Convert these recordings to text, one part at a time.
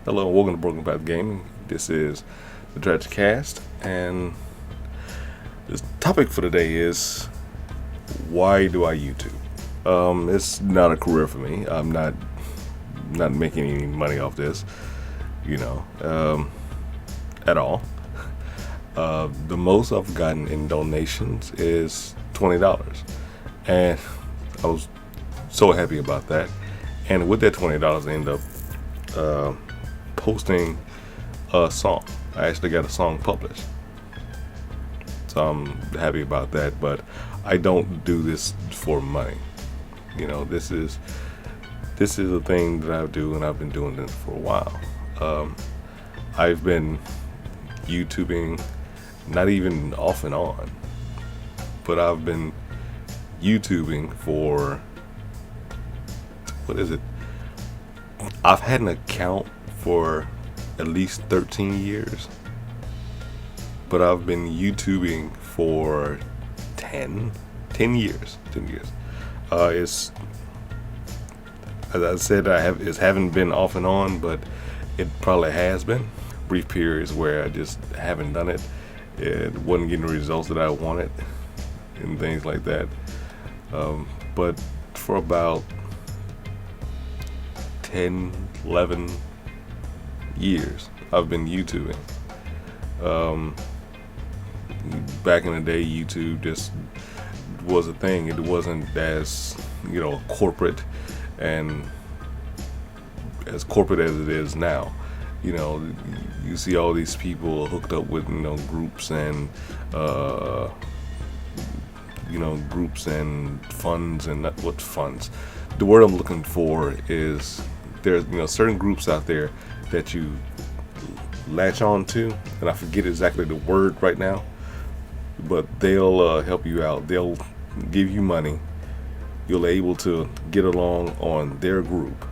Hello and welcome to GoldenPiDgeon Gaming. This is the trajikast, and the topic for today is why do I YouTube? It's not a career for me. I'm not making any money off this, at all. The most I've gotten in donations is $20, and I was so happy about that. And with that $20, I ended up posting a song. I actually got a song published, so I'm happy about that. But I don't do this for money. This is a thing that I do, and I've been doing it for a while. I've been YouTubing, not even off and on, but I've been YouTubing for, what is it? I've had an account for at least 13 years, but I've been YouTubing for 10 years. It's, as I said, it haven't been off and on, but it probably has been. Brief periods where I just haven't done it. It wasn't getting the results that I wanted and things like that. But for about 10, 11 years, I've been YouTubing. Back in the day, YouTube just was a thing. It wasn't as, corporate and as corporate as it is now. You see all these people hooked up with, groups and, groups and funds, and not what funds. The word I'm looking for is there's, certain groups out there that you latch on to, and I forget exactly the word right now, but they'll help you out. They'll give you money. You'll be able to get along on their group.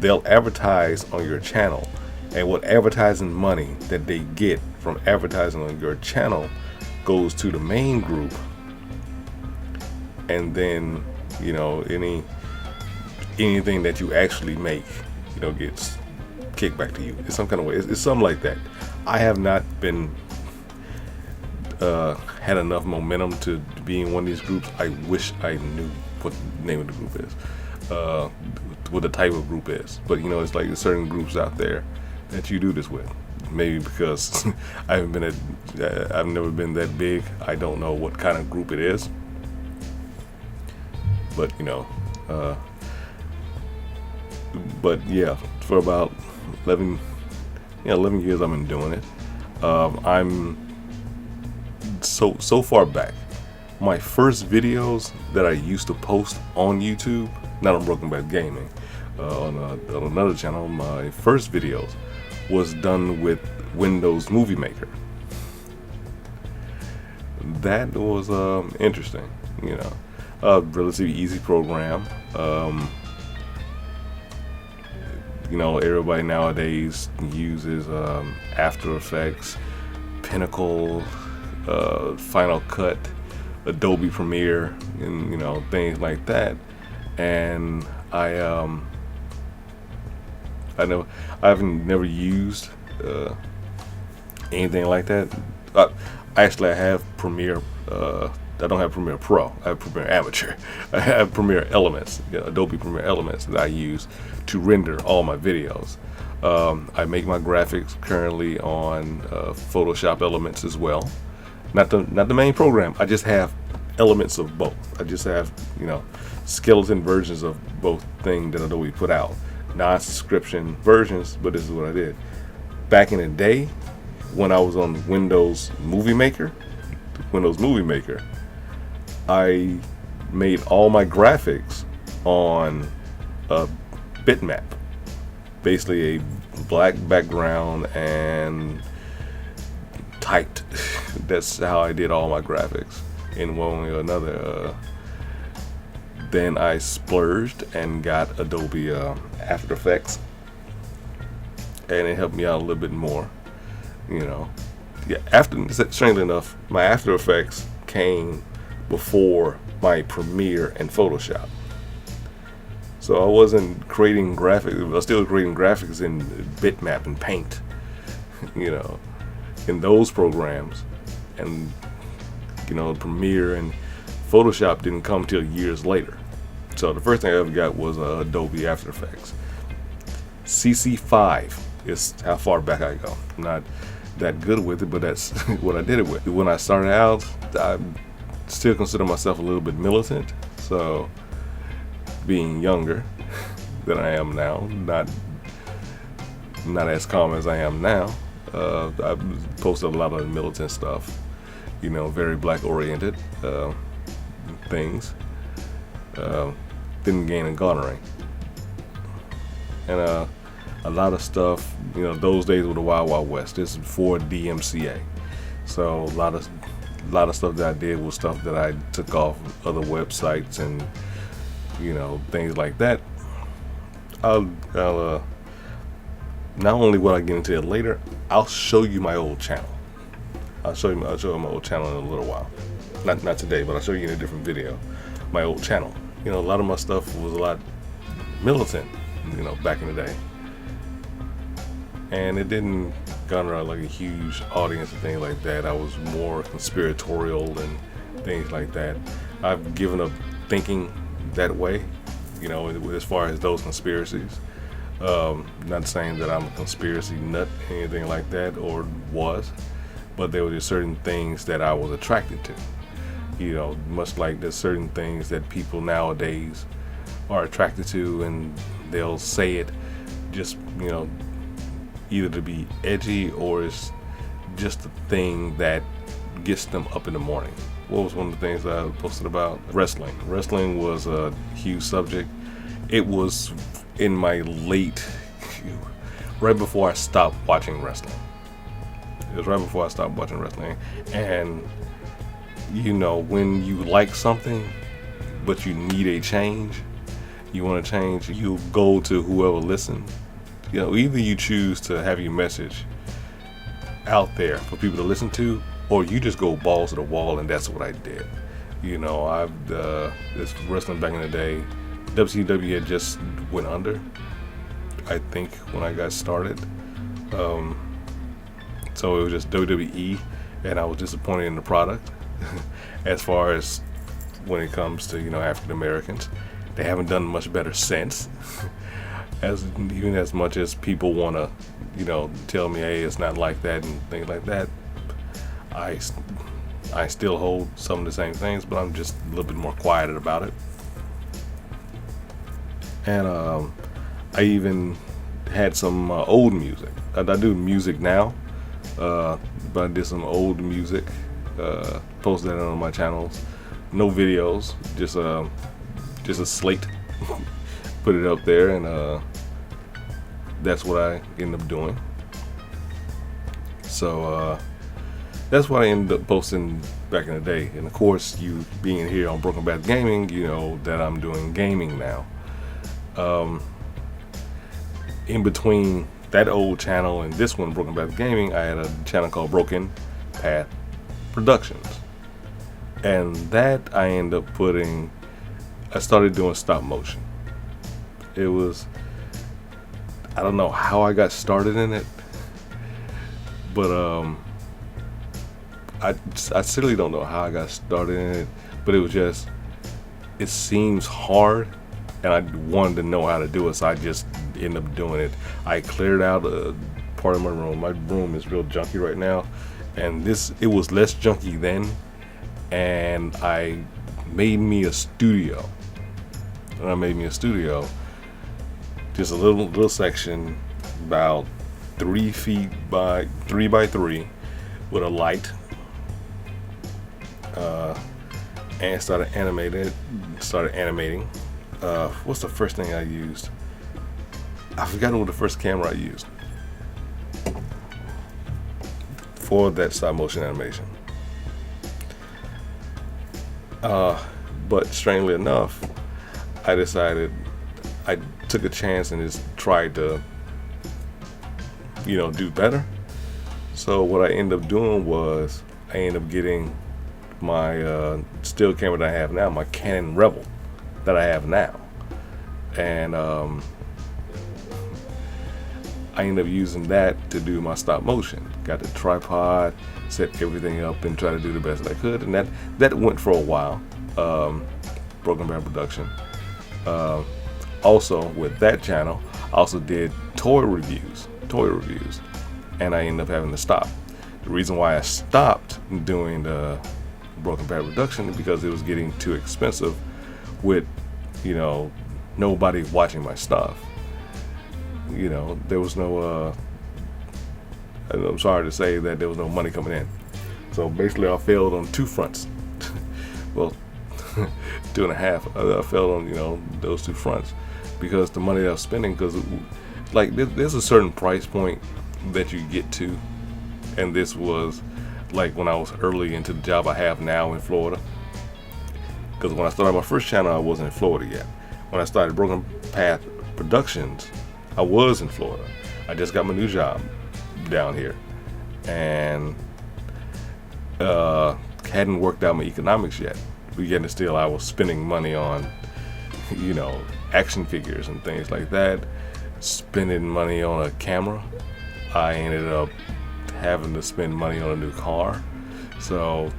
They'll advertise on your channel, and what advertising money that they get from advertising on your channel goes to the main group, and then anything that you actually make gets kicked back to you. It's some kind of way. It's something like that. I have not been had enough momentum to be in one of these groups. I wish I knew what the name of the group is, what the type of group is. But it's like there's certain groups out there that you do this with. Maybe because I've never been that big. I don't know what kind of group it is. But but yeah, for about 11 years I've been doing it. I'm so far back. My first videos that I used to post on YouTube, not on GoldenPiDgeon Gaming, on another channel, my first videos was done with Windows Movie Maker. That was interesting, relatively easy program. Everybody nowadays uses After Effects, Pinnacle, Final Cut, Adobe Premiere, and things like that. And I've never used anything like that. Actually, I have Premiere. I don't have Premiere Pro. I have Premiere Amateur. I have Premiere Elements, Adobe Premiere Elements that I use to render all my videos. I make my graphics currently on Photoshop Elements as well. Not the main program. I just have elements of both. I just have skeleton versions of both things that Adobe put out, non-subscription versions. But this is what I did back in the day when I was on Windows Movie Maker. I made all my graphics on a bitmap, basically a black background, and typed. That's how I did all my graphics in one way or another. Then I splurged and got Adobe After Effects, and it helped me out a little bit more. Strangely enough, my After Effects came before my Premiere and Photoshop. So I wasn't creating graphics. I was still creating graphics in bitmap and paint, you know, in those programs. And, you know, Premiere and Photoshop didn't come till years later. So the first thing I ever got was Adobe After Effects. CC5 is how far back I go. I'm not that good with it, but that's what I did it with. When I started out, I still consider myself a little bit militant. So being younger than I am now, not as calm as I am now, I posted a lot of militant stuff, you know, very black oriented things. Didn't gain a garnering, and a lot of stuff, you know, those days were the Wild West. This is before DMCA, so a lot of stuff that I did was stuff that I took off other websites and, you know, things like that. I'll not only will I get into it later, I'll show you my old channel. I'll show you my old channel in a little while. Not today, but I'll show you in a different video my old channel. You know, a lot of my stuff was a lot militant, you know, back in the day, and it didn't garner like a huge audience and things like that. I was more conspiratorial and things like that. I've given up thinking that way, you know, as far as those conspiracies. Not saying that I'm a conspiracy nut, anything like that, or was, but there were just certain things that I was attracted to. You know, much like there's certain things that people nowadays are attracted to, and they'll say it just, you know, either to be edgy or it's just the thing that gets them up in the morning. What was one of the things that I posted about? Wrestling. Wrestling was a huge subject. It was in my right before I stopped watching wrestling. It was right before I stopped watching wrestling. And, you know, when you like something, but you need a change, you want to change, you go to whoever listens. You know, either you choose to have your message out there for people to listen to, or you just go balls to the wall, and that's what I did. You know, this wrestling back in the day, WCW had just went under, I think, when I got started. So it was just WWE, and I was disappointed in the product. As far as when it comes to, you know, African Americans, they haven't done much better since. Even as much as people want to, you know, tell me, hey, it's not like that and things like that, I still hold some of the same things, but I'm just a little bit more quieted about it. And I even had some old music. I do music now, but I did some old music. Posted that on my channels. No videos, just a slate. Put it up there, and that's what I ended up doing. So that's what I ended up posting back in the day. And of course, you being here on GoldenPiDgeon Gaming, you know that I'm doing gaming now. In between that old channel and this one, GoldenPiDgeon Gaming, I had a channel called Broken Path Productions, and that I ended up I started doing stop motion. It was, I don't know how I got started in it, but I certainly don't know how I got started in it, but it was just, it seems hard, and I wanted to know how to do it, so I just ended up doing it. I cleared out a part of my room. My room is real junky right now, and it was less junky then, and I made me a studio. Just a little section about 3 feet by 3 by 3 with a light, and started animating. What's the first thing I used? I forgot what the first camera I used for that stop motion animation. But strangely enough, I decided, I took a chance and just tried to, you know, do better. So what I ended up doing was I ended up getting my still camera that I have now, my Canon Rebel that I have now, and I ended up using that to do my stop motion. Got the tripod, set everything up, and try to do the best I could, and that went for a while. Broken Barrel Production. Also with that channel, I also did toy reviews, and I ended up having to stop. The reason why I stopped doing the Broken Barrel Production is because it was getting too expensive with, nobody watching my stuff. There was no, I'm sorry to say that there was no money coming in. So basically I failed on two fronts. Well, 2.5. I failed on, those two fronts because the money that I was spending, because like there's a certain price point that you get to, and this was like when I was early into the job I have now in Florida. Because when I started my first channel, I wasn't in Florida yet. When I started Broken Path Productions, I was in Florida. I just got my new job down here, and hadn't worked out my economics yet. But yet and still, I was spending money on, action figures and things like that. Spending money on a camera. I ended up having to spend money on a new car. So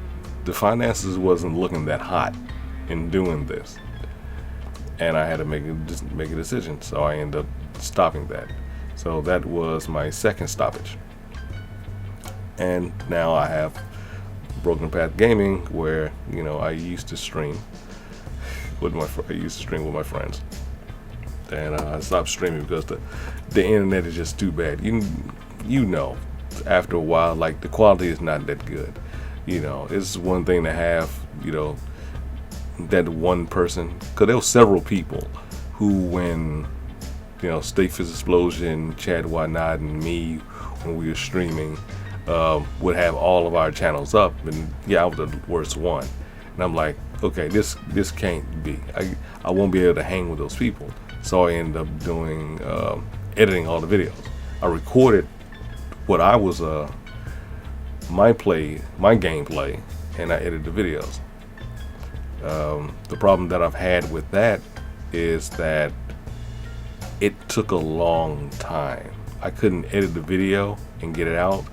the finances wasn't looking that hot in doing this, and I had to make a decision. So I ended up stopping that. So that was my second stoppage, and now I have Broken Path Gaming, where I used to stream with my friends, and I stopped streaming because the internet is just too bad. After a while, like, the quality is not that good. It's one thing to have that one person, because there were several people who, when State Fizz Explosion, Chad Whatnot, and me, when we were streaming, would have all of our channels up, and I was the worst one. And I'm like, okay, this can't be. I won't be able to hang with those people. So I ended up doing editing all the videos. I recorded what I was my gameplay, and I edited the videos. The problem that I've had with that is that it took a long time. I couldn't edit the video and get it out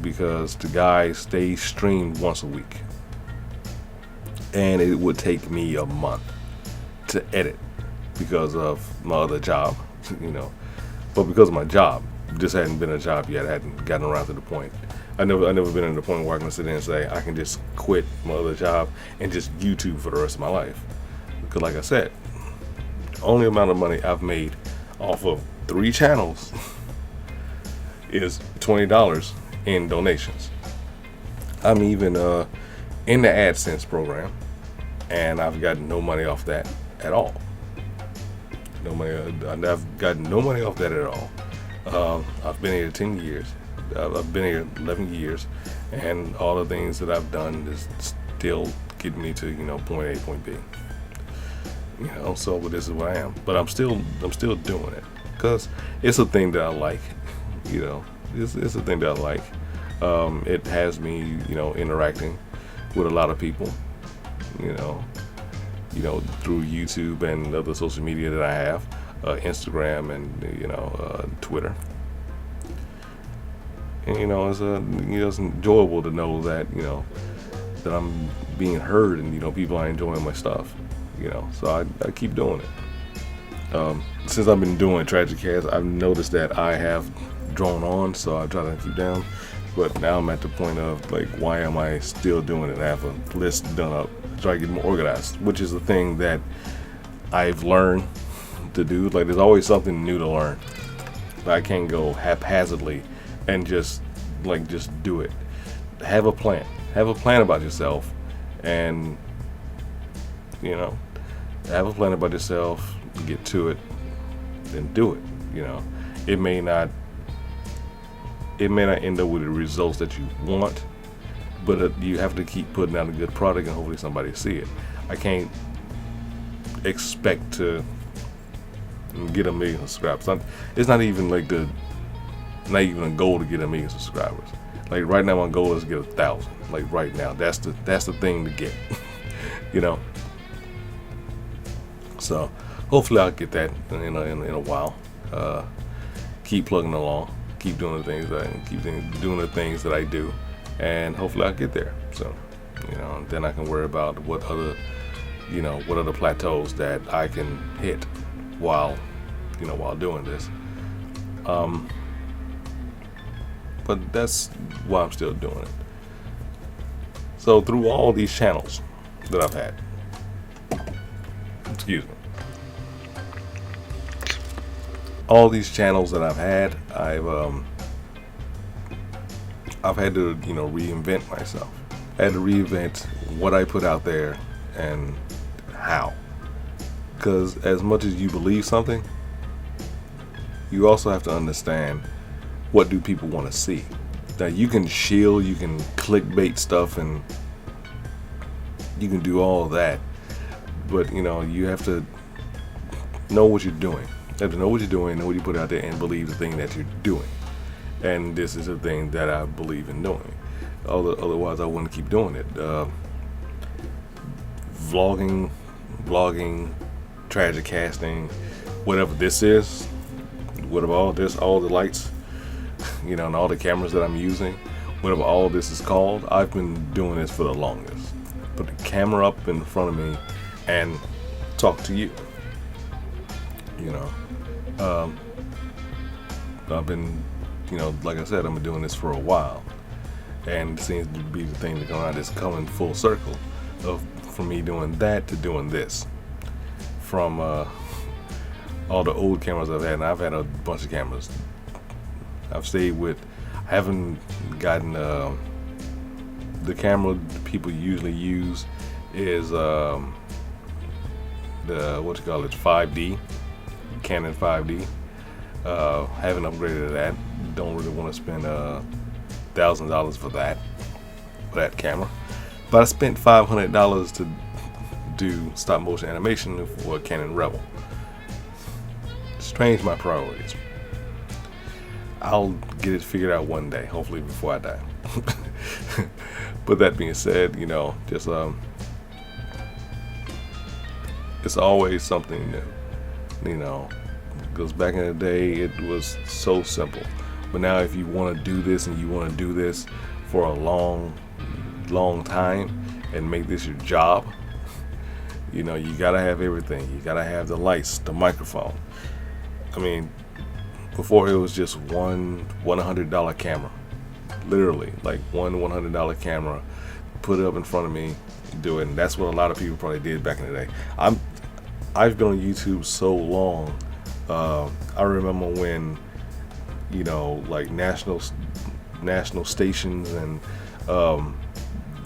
because the guys, they streamed once a week, and it would take me a month to edit because of my other job, but because of my job, this hadn't been a job yet. I hadn't gotten around to the point. I never been in the point where I can sit there and say I can just quit my other job and just YouTube for the rest of my life. Because like I said, the only amount of money I've made off of 3 channels is $20 in donations. I'm even in the AdSense program, and I've gotten no money off that at all. I've gotten no money off that at all. I've been here 10 years. I've been here 11 years, and all the things that I've done is still getting me to point A, point B. So this is what I am. But I'm still doing it because it's a thing that I like. It's a thing that I like. It has me interacting with a lot of people. Through YouTube and other social media that I have, Instagram and Twitter. And it's enjoyable to know that that I'm being heard, and people are enjoying my stuff. So I keep doing it. Since I've been doing trajikast, I've noticed that I have drawn on, so I try to keep down. But now I'm at the point of like, why am I still doing it? I have a list done up to try to get more organized, which is a thing that I've learned to do. Like, there's always something new to learn. I can't go haphazardly and just do it. Have a plan. Have a plan about yourself, and have a plan about yourself. Get to it, then do it. It may not end up with the results that you want, but you have to keep putting out a good product, and hopefully somebody see it. I can't expect to get 1 million subscribers. It's not even a goal to get 1 million subscribers. Like, right now my goal is to get 1,000. Like, right now, that's the thing to get. So hopefully I'll get that in a while. Keep plugging along, keep doing the things doing the things that I do, and hopefully I'll get there. So, then I can worry about what other plateaus that I can hit while doing this. But that's why I'm still doing it. So through all these channels that I've had, all these channels that I've had, I've had to reinvent myself. I had to reinvent what I put out there and how. Because as much as you believe something, you also have to understand, what do people want to see? Now you can shield, you can clickbait stuff, and you can do all of that, but you have to know what you're doing. You have to know what you're doing, know what you put out there, and believe the thing that you're doing. And this is the thing that I believe in doing. Otherwise, I wouldn't keep doing it. Vlogging, trajikasting, whatever this is, whatever all the lights, and all the cameras that I'm using, whatever all this is called, I've been doing this for the longest. Put the camera up in front of me and talk to you. I've been, like I said, I've been doing this for a while, and it seems to be the thing that is coming full circle from me doing that to doing this. From all the old cameras I've had, and I've had a bunch of cameras. I haven't gotten the camera people usually use is the 5D, Canon 5D. Haven't upgraded to that. Don't really want to spend $1,000 for that camera. But I spent $500 to do stop motion animation for Canon Rebel. Strange my priorities. I'll get it figured out one day, hopefully before I die. But that being said, just it's always something new. Because back in the day it was so simple, but now if you want to do this and you want to do this for a long time and make this your job, you gotta have everything. You gotta have the lights, the microphone. I mean, before it was just one $100 camera, literally like one $100 camera, put it up in front of me, do it, and that's what a lot of people probably did back in the day. I've been on YouTube so long. I remember when like national stations and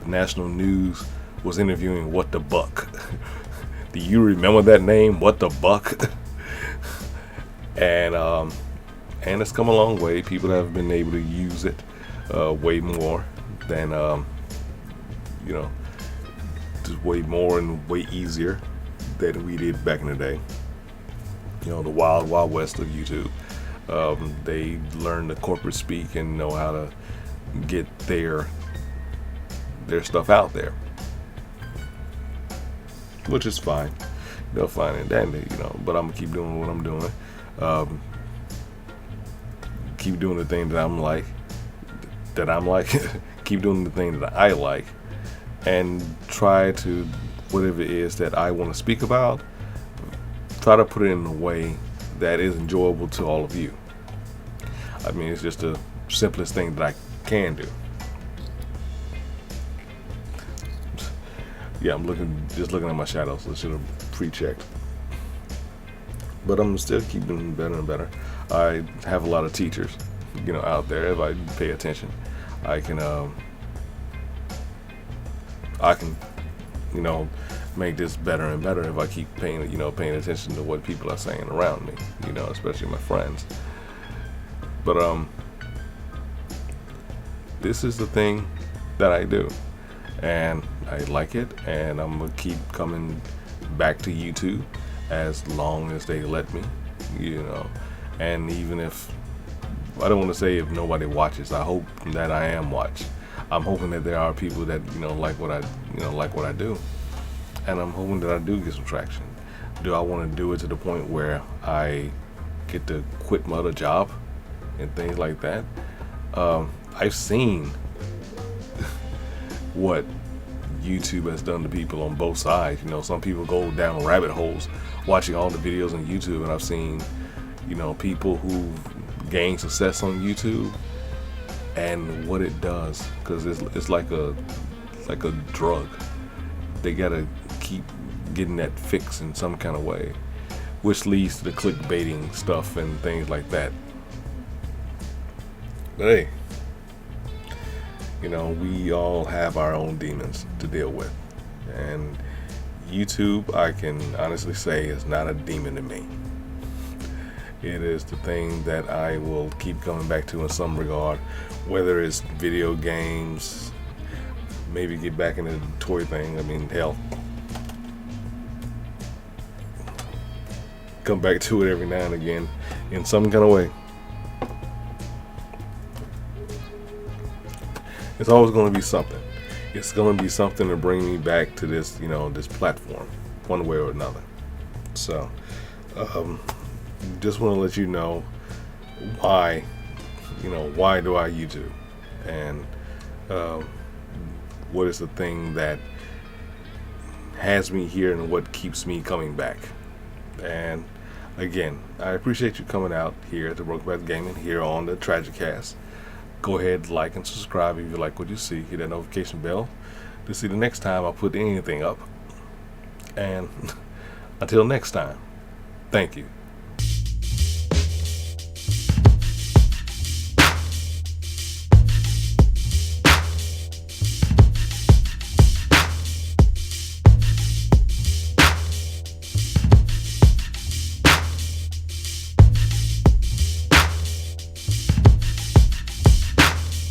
national news was interviewing What the Buck. Do you remember that name, What the Buck? And it's come a long way. People have been able to use it way more than just way more and way easier than we did back in the day. The wild west of YouTube. They learn the corporate speak and know how to get their stuff out there, which is fine. They'll find it, but I'm gonna keep doing what I'm doing. Keep doing the thing that I'm like. Keep doing the thing that I like, and try to, whatever it is that I want to speak about, try to put it in a way that is enjoyable to all of you. I mean, it's just the simplest thing that I can do. Yeah, I'm just looking at my shadows. I should have pre-checked. But I'm still keeping better and better. I have a lot of teachers, out there. If I pay attention, I can make this better and better if I keep paying attention to what people are saying around me, especially my friends. But this is the thing that I do, and I like it, and I'm gonna keep coming back to YouTube as long as they let me, and even if I don't want to say if nobody watches, I hope that I am watched. I'm hoping that there are people that like what I do, and I'm hoping that I do get some traction. Do I want to do it to the point where I get to quit my other job and things like that? I've seen what YouTube has done to people on both sides. You know, some people go down rabbit holes watching all the videos on YouTube, and I've seen, you know, people who've gained success on YouTube and what it does, because it's like a drug. They gotta keep getting that fix in some kind of way, which leads to the clickbaiting stuff and things like that. But hey, you know, we all have our own demons to deal with, and YouTube, I can honestly say, is not a demon to me. It is the thing that I will keep coming back to in some regard, whether it's video games, maybe get back into the toy thing. I mean, hell, come back to it every now and again in some kind of way. It's always going to be something. It's going to be something to bring me back to this, you know, this platform, one way or another. So, just want to let you know why, you know, why do I YouTube, and what is the thing that has me here and what keeps me coming back. And again, I appreciate you coming out here at the RobertJefferson Gaming here on the trajikast. Go ahead, like and subscribe if you like what you see. Hit that notification bell to see the next time I put anything up. And until next time, thank you.